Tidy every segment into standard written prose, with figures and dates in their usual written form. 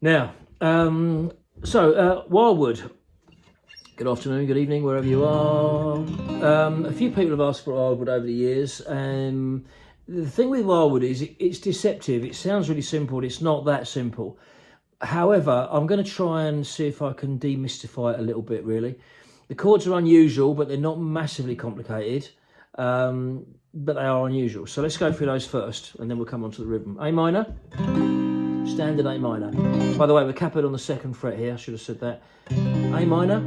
Now, Wildwood. Good afternoon, good evening, wherever you are. A few people have asked for Wildwood over the years. The thing with Wildwood is it's deceptive. It sounds really simple, but it's not that simple. However, I'm going to try and see if I can demystify it a little bit, really. The chords are unusual, but they're not massively complicated. But they are unusual. So let's go through those first, and then we'll come on to the rhythm. A minor, standard A minor. By the way, we're capoed on the 2nd fret here, I should have said that. A minor,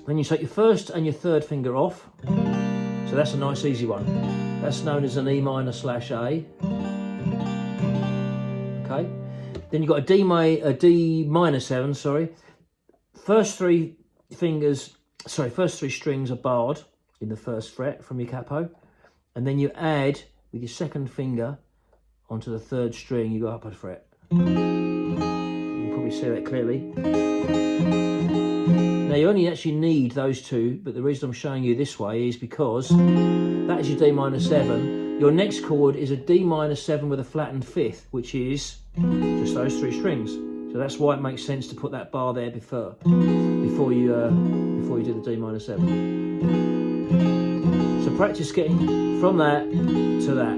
then you take your 1st and your 3rd finger off. So that's a nice easy one. That's known as an E minor /A. Okay. Then you've got a D minor 7, sorry. First three strings are barred in the 1st fret from your capo. And then you add with your 2nd finger onto the 3rd string, you go up a fret. You can probably see that clearly. Now you only actually need those two, but the reason I'm showing you this way is because that is your D minor 7. Your next chord is a D minor 7 with a flattened 5th, which is just those 3 strings. So that's why it makes sense to put that bar there before you do the D minor 7. So practice getting from that to that.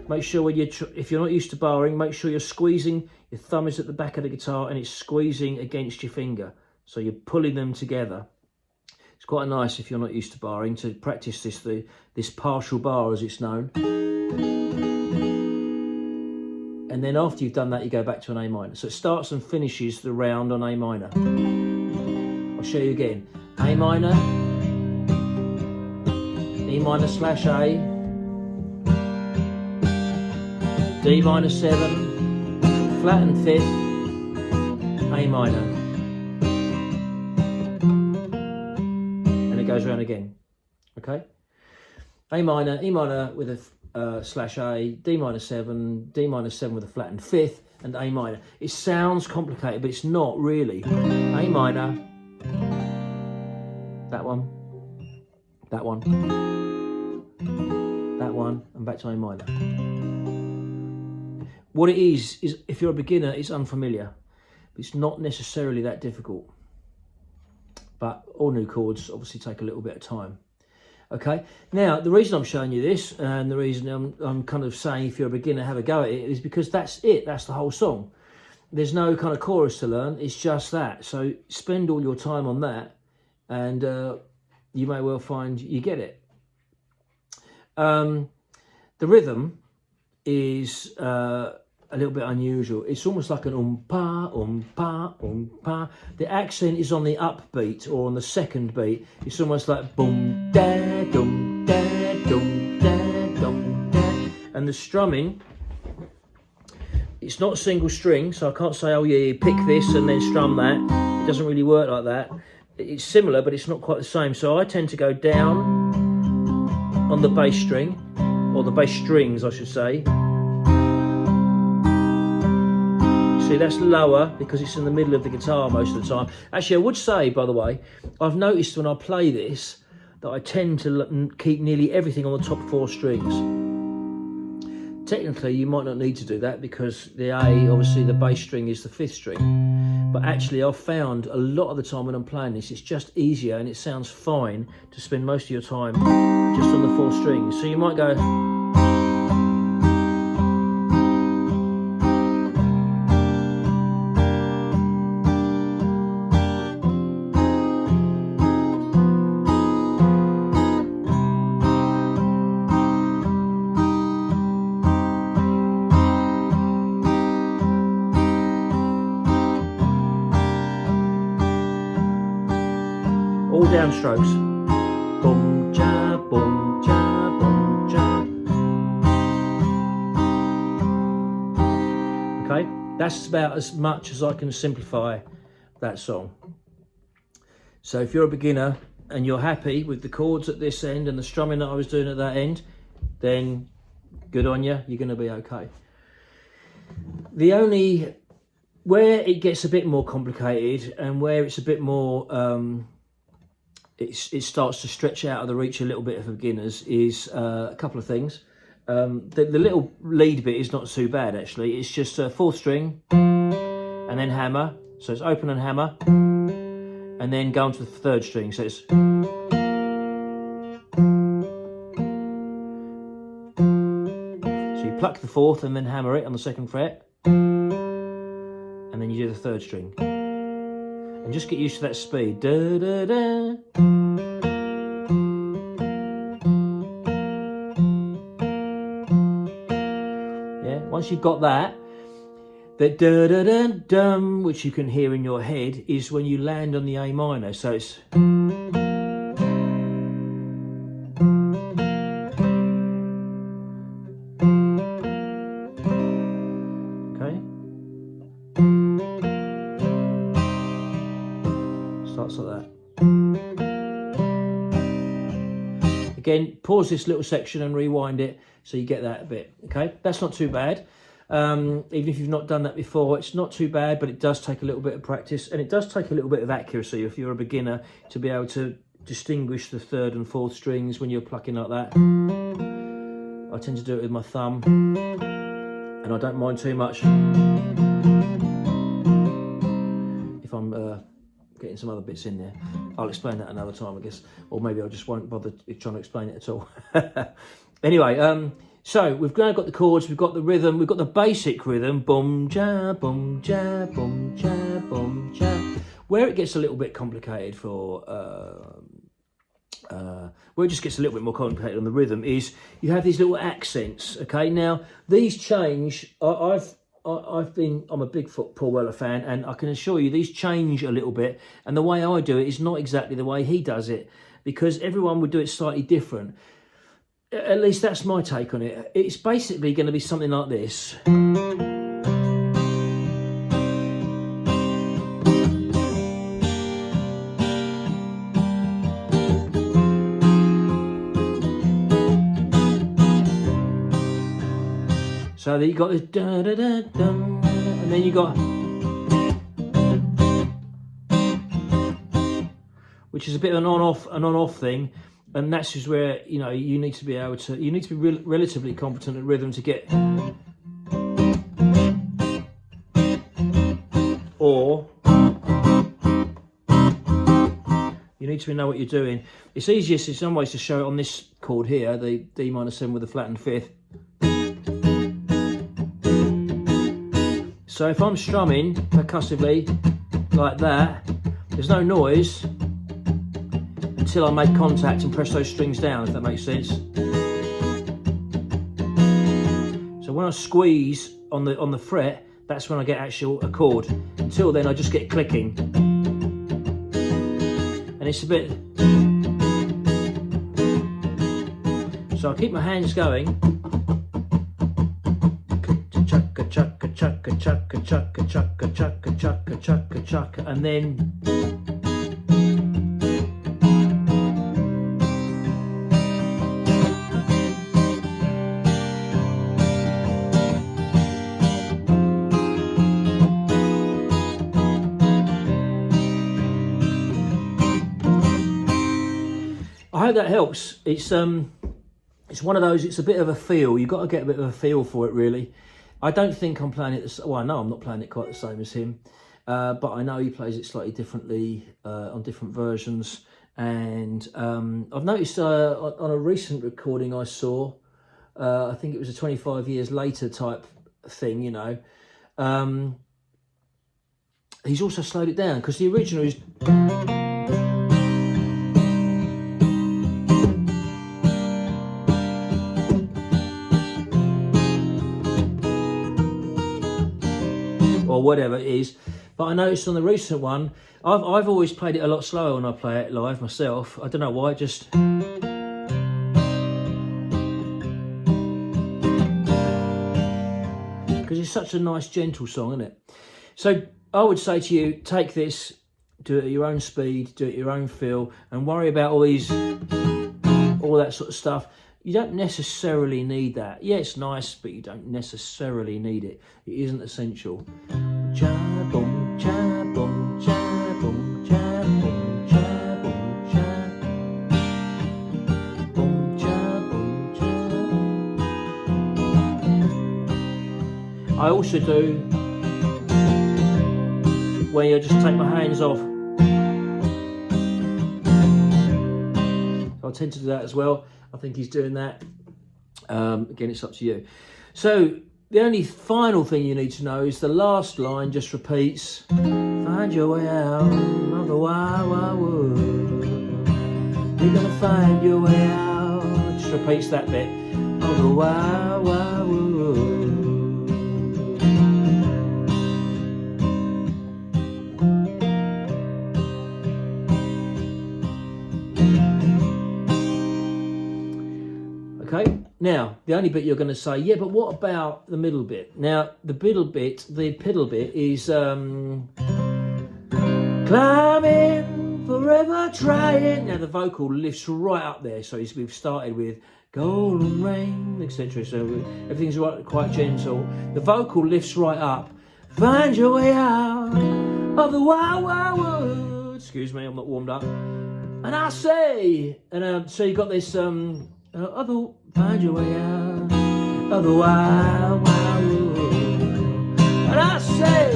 Make sure if you're not used to barring, make sure you're squeezing, your thumb is at the back of the guitar and it's squeezing against your finger. So you're pulling them together. It's quite nice if you're not used to barring to practice this partial bar as it's known. And then after you've done that, you go back to an A minor. So it starts and finishes the round on A minor. I'll show you again. A minor, E minor /A, D minor 7, flattened 5th, A minor. And it goes around again. Okay? A minor, E minor with a /A, D minor 7, D minor 7 with a flattened 5th, and A minor. It sounds complicated, but it's not really. A minor, that one, that one, that one, and back to A minor. What it is if you're a beginner, it's unfamiliar. It's not necessarily that difficult. But all new chords obviously take a little bit of time. Okay, now the reason I'm showing you this, and the reason I'm kind of saying if you're a beginner, have a go at it, is because that's it, that's the whole song. There's no kind of chorus to learn, it's just that. So spend all your time on that, and you may well find you get it. The rhythm is a little bit unusual. It's almost like an um-pa, um-pa, um-pa. The accent is on the upbeat or on the 2nd beat. It's almost like boom, da, dum, da, dum, da, dum, da. And the strumming, it's not a single string, so I can't say, oh yeah, you pick this and then strum that. It doesn't really work like that. It's similar, but it's not quite the same. So I tend to go down on the bass string, or the bass strings, I should say. See, that's lower because it's in the middle of the guitar most of the time. Actually, I would say, by the way, I've noticed when I play this that I tend to keep nearly everything on the top 4 strings. Technically, you might not need to do that because the A, obviously the bass string is the 5th string. But actually, I've found a lot of the time when I'm playing this, it's just easier and it sounds fine to spend most of your time just on the 4 strings. So you might go... all downstrokes. Boom, cha, boom, cha, boom, cha. Okay, that's about as much as I can simplify that song. So if you're a beginner and you're happy with the chords at this end and the strumming that I was doing at that end, then good on you, you're going to be okay. The only, where it gets a bit more complicated and where it's a bit more, it starts to stretch out of the reach a little bit for beginners is a couple of things. The little lead bit is not too bad actually. It's just a fourth string and then hammer. So it's open and hammer, and then go on to the third string. So it's pluck the fourth and then hammer it on the second fret, and then you do the third string. And just get used to that speed. Da, da, da. Yeah, once you've got that, the da da da dum, which you can hear in your head, is when you land on the A minor. So it's okay. Starts like that. Again, pause this little section and rewind it so you get that bit. Okay, that's not too bad. Even if you've not done that before, it's not too bad, but it does take a little bit of practice, and it does take a little bit of accuracy if you're a beginner to be able to distinguish the third and fourth strings when you're plucking like that. I tend to do it with my thumb, and I don't mind too much if I'm getting some other bits in there. I'll explain that another time, I guess, or maybe I just won't bother trying to explain it at all. Anyway, so we've now got the chords, we've got the rhythm, we've got the basic rhythm, boom ja, boom ja, boom ja, boom ja. Where it gets a little bit complicated where it just gets a little bit more complicated on the rhythm is you have these little accents. Okay, now these change. I'm a big Paul Weller fan, and I can assure you these change a little bit. And the way I do it is not exactly the way he does it, because everyone would do it slightly different. At least that's my take on it. It's basically going to be something like this. So then you got this da da da dum, and then you got, which is a bit of an on-off thing, and that's just where you need to be able to, you need to be relatively competent at rhythm to get, or you need to know what you're doing. It's easiest in some ways to show it on this chord here, the D minor 7 with the flattened fifth. So if I'm strumming percussively like that, there's no noise until I make contact and press those strings down, if that makes sense. So when I squeeze on the fret, that's when I get actual a chord. Until then, I just get clicking, and it's a bit. So I keep my hands going. Chaka chaka chaka chaka chaka chaka chaka chaka chaka chaka, and then I hope that helps. It's one of those. It's a bit of a feel. You've got to get a bit of a feel for it, really. I don't think I'm playing it. Well, I know I'm not playing it quite the same as him, but I know he plays it slightly differently on different versions. And I've noticed on a recent recording I saw, I think it was a 25 years later type thing. He's also slowed it down, because the original is. Or whatever it is, but I noticed on the recent one, I've always played it a lot slower when I play it live myself. I don't know why, just because it's such a nice gentle song, isn't it? So I would say to you, take this, do it at your own speed, do it at your own feel, and worry about all that sort of stuff. You don't necessarily need that. Yeah, it's nice, but you don't necessarily need it. It isn't essential. Cha boom, cha boom, cha boom, cha boom, cha boom, cha boom, cha boom, cha. I also do where you just take my hands off. I tend to do that as well. I think he's doing that. Again, it's up to you. So the only final thing you need to know is the last line just repeats, find your way out of the wild, wild world. You're gonna find your way out. It just repeats that bit, of the wild, wild world. Okay, now the only bit you're going to say, yeah, but what about the middle bit? Now the middle bit, the piddle bit is climbing, forever trying. Now the vocal lifts right up there, so we've started with golden rain, etc. So everything's quite gentle. The vocal lifts right up. Find your way out of the wild, wild world. Excuse me, I'm not warmed up. And I say, and so you got this find your way out of the wild, wild world. And I say,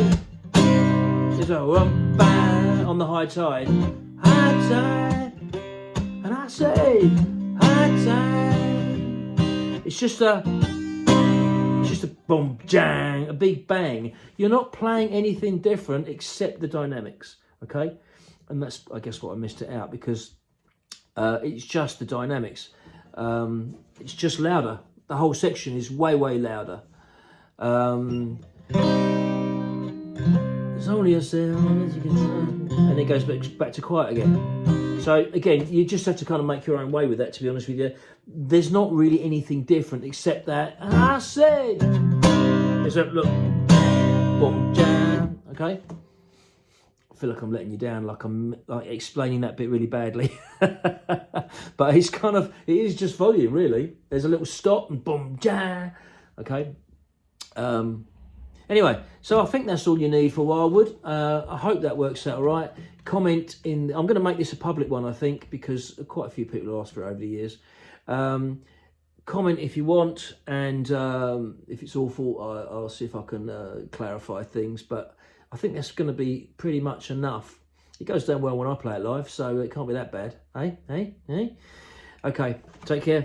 it's a on the high tide, high tide. And I say, high tide. It's just a boom, jang, a big bang. You're not playing anything different except the dynamics, okay? And that's, I guess, what I missed it out, because it's just the dynamics. It's just louder. The whole section is way, way louder. There's only a sound as you can try. And it goes back to quiet again. So again, you just have to kind of make your own way with that, to be honest with you. There's not really anything different except that, and I said, there's a look, boom, jam, okay? I feel like I'm letting you down, like I'm explaining that bit really badly. But it's kind of, it is just volume, really. There's a little stop and boom, jam, okay? Anyway, so I think that's all you need for Wildwood. I hope that works out all right. Comment in, I'm going to make this a public one, I think, because quite a few people have asked for it over the years. Comment if you want, and if it's awful, I'll see if I can clarify things, but I think that's going to be pretty much enough. It goes down well when I play it live, so it can't be that bad. Hey? Okay, take care.